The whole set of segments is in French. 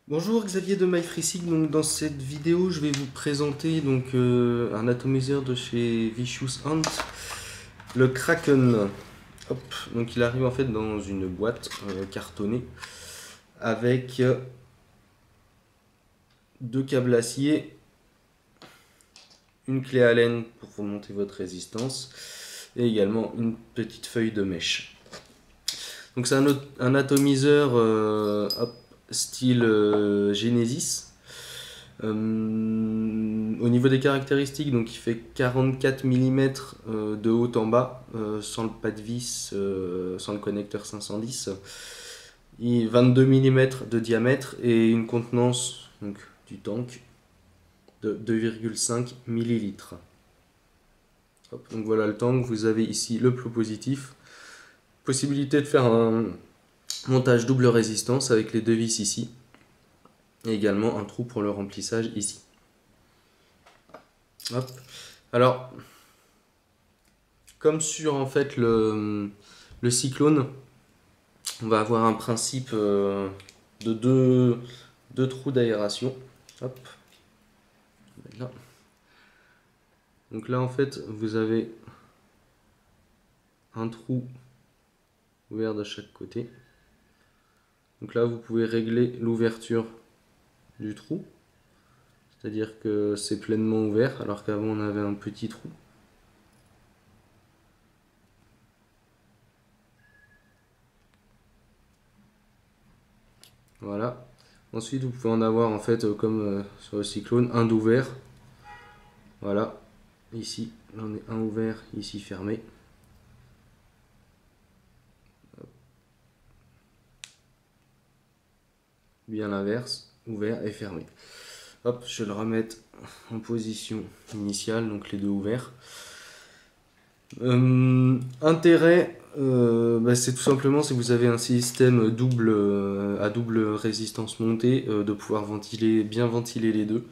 Bonjour, Xavier de MyFreeSig. Donc dans cette vidéo, je vais vous présenter un atomiseur de chez Vicious Ant, le Kraken. Hop, donc il arrive en fait dans une boîte cartonnée avec deux câbles acier, une clé Allen pour remonter votre résistance et également une petite feuille de mèche. Donc c'est un atomiseur style Genesis. Au niveau des caractéristiques, donc il fait 44 mm de haut en bas, sans le pas de vis, sans le connecteur 510, et 22 mm de diamètre et une contenance donc, du tank de 2,5 millilitres. Hop, donc voilà le tank, vous avez ici le plot positif, possibilité de faire un montage double résistance avec les deux vis ici, et également un trou pour le remplissage ici. Hop. Alors, comme sur en fait le cyclone, on va avoir un principe de deux trous d'aération. Hop. Là. Donc là en fait vous avez un trou ouvert de chaque côté. Donc là vous pouvez régler l'ouverture du trou. C'est-à-dire que c'est pleinement ouvert alors qu'avant on avait un petit trou. Voilà. Ensuite vous pouvez en avoir en fait comme sur le cyclone un d'ouvert. Voilà. Ici, on est un ouvert, ici fermé. Bien l'inverse, ouvert et fermé. Hop, je vais le remettre en position initiale, donc les deux ouverts. Intérêt, c'est tout simplement si vous avez un système double à double résistance montée, de pouvoir bien ventiler les deux.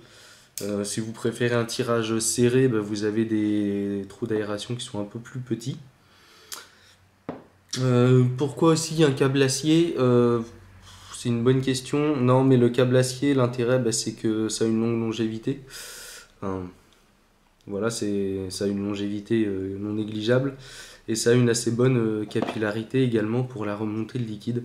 Si vous préférez un tirage serré, vous avez des trous d'aération qui sont un peu plus petits. Pourquoi aussi un câble acier? C'est une bonne question. Non, mais le câble acier, l'intérêt, c'est que ça a une longue longévité. Enfin, voilà, ça a une longévité non négligeable. Et ça a une assez bonne capillarité également pour la remontée de liquide.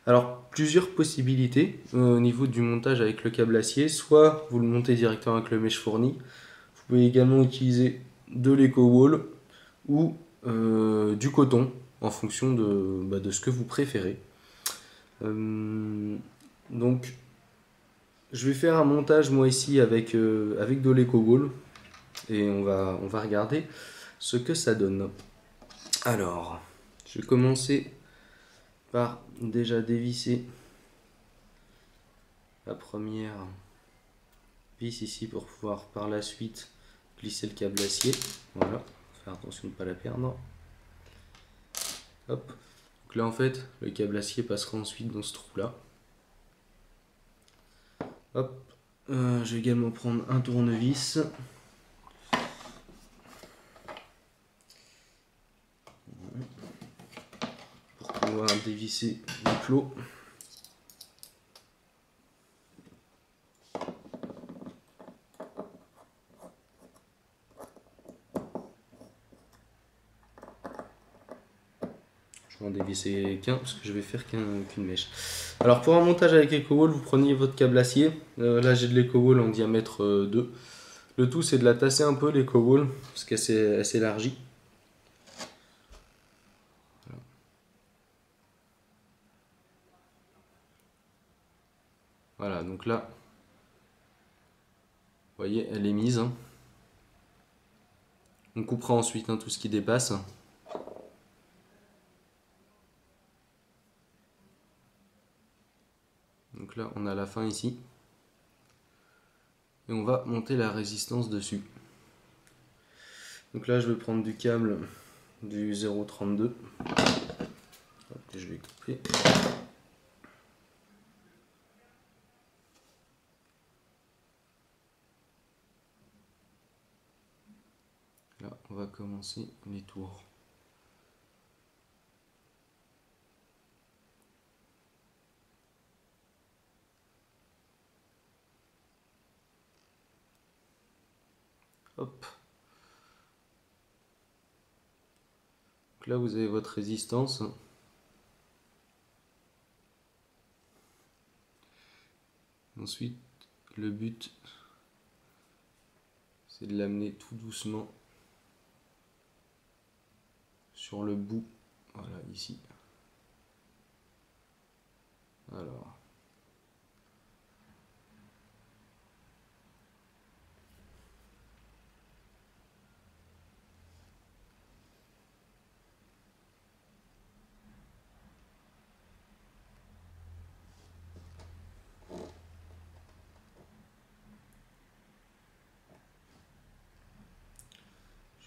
Alors, plusieurs possibilités au niveau du montage avec le câble acier. Soit vous le montez directement avec le mèche fourni. Vous pouvez également utiliser de l'éco-wall ou du coton en fonction de ce que vous préférez. Donc, je vais faire un montage moi ici avec de l'éco-wall et on va regarder ce que ça donne. Alors, je vais commencer par déjà dévisser la première vis ici pour pouvoir par la suite glisser le câble acier. Voilà, faire attention de ne pas la perdre. Hop. Donc là en fait, le câble acier passera ensuite dans ce trou là. Hop. Je vais également prendre un tournevis. Pour pouvoir dévisser le plot. Je vais en dévisser qu'un parce que je vais faire qu'une mèche. Alors pour un montage avec EcoWall, vous prenez votre câble acier. Là j'ai de l'EcoWall en diamètre 2. Le tout c'est de la tasser un peu l'EcoWall parce qu'elle s'élargit. Voilà, donc là, vous voyez, elle est mise. On coupera ensuite tout ce qui dépasse. Donc là, on a la fin ici. Et on va monter la résistance dessus. Donc là, je vais prendre du câble du 0,32. Je vais couper. Là, on va commencer les tours. Hop. Donc là vous avez votre résistance. Ensuite, le but, c'est de l'amener tout doucement sur le bout, voilà, ici. Alors.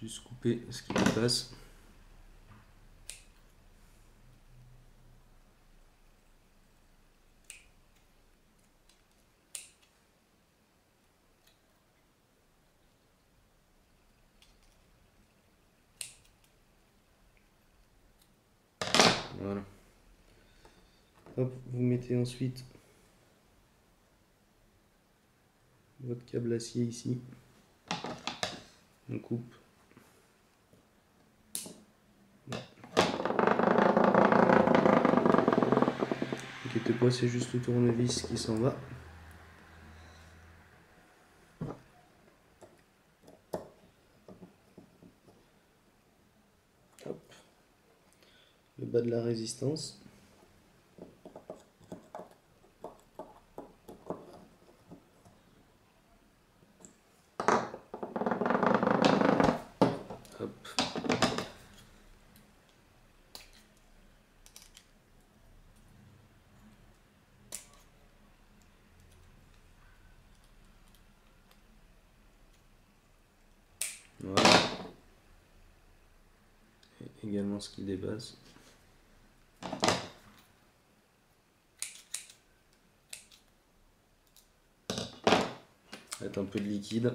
Juste couper ce qui dépasse. Voilà. Hop, vous mettez ensuite votre câble acier ici. On coupe. N'inquiétez pas, c'est juste le tournevis qui s'en va. Hop. Le bas de la résistance. Hop. Voilà. Et également ce qui dépasse. Mettre un peu de liquide.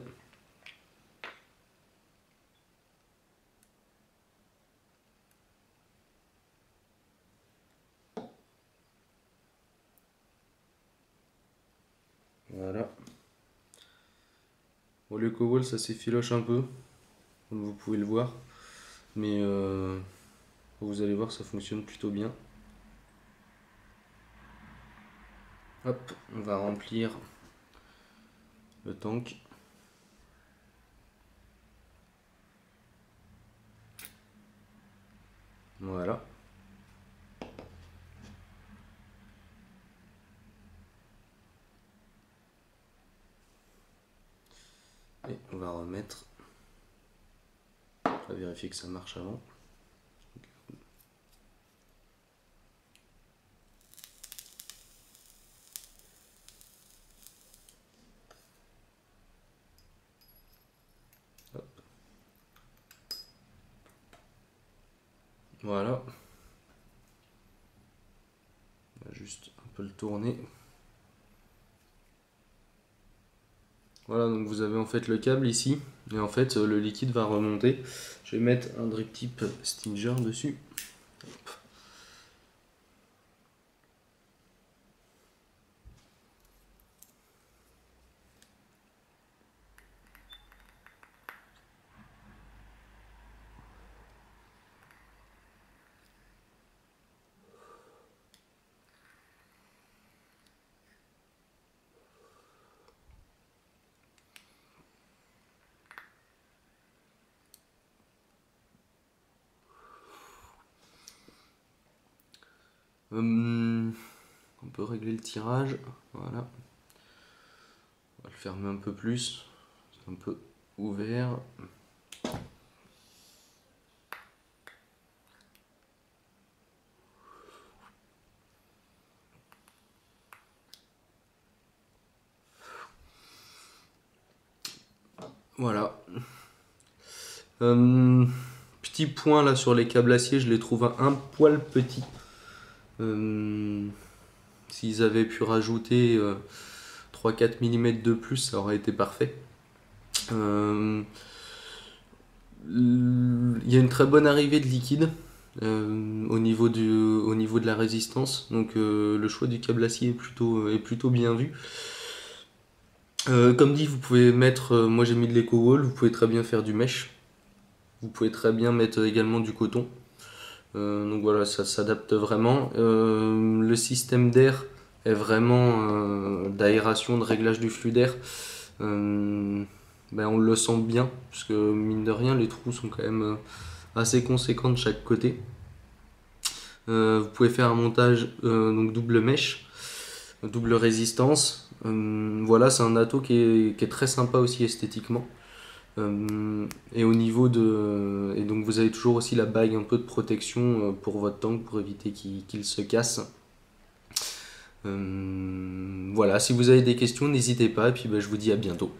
Voilà. Bon, le cowal, ça s'effiloche un peu, comme vous pouvez le voir, mais vous allez voir, ça fonctionne plutôt bien. Hop, on va remplir le tank. Voilà. Et on va remettre. On va vérifier que ça marche avant. Hop. Voilà. On va juste un peu le tourner. Voilà, donc vous avez en fait le câble ici, et en fait le liquide va remonter. Je vais mettre un drip tip Stinger dessus. Hop. On peut régler le tirage, voilà. On va le fermer un peu plus, c'est un peu ouvert. Voilà. Petit point là sur les câbles acier, je les trouve un poil petits. S'ils avaient pu rajouter 3-4 mm de plus, ça aurait été parfait. Il y a une très bonne arrivée de liquide au niveau de la résistance, donc le choix du câble acier est plutôt bien vu. Comme dit, vous pouvez mettre, moi j'ai mis de l'éco-wall, vous pouvez très bien faire du mesh, vous pouvez très bien mettre également du coton. Donc voilà, ça s'adapte vraiment. Le système d'air est vraiment d'aération, de réglage du flux d'air. Ben, on le sent bien, parce que mine de rien, les trous sont quand même assez conséquents de chaque côté. Vous pouvez faire un montage donc double mèche, double résistance. Voilà, c'est un ato qui est très sympa aussi esthétiquement. Et au niveau de. Et donc vous avez toujours aussi la bague un peu de protection pour votre tank pour éviter qu'il se casse. Voilà, si vous avez des questions, n'hésitez pas, et puis ben, je vous dis à bientôt.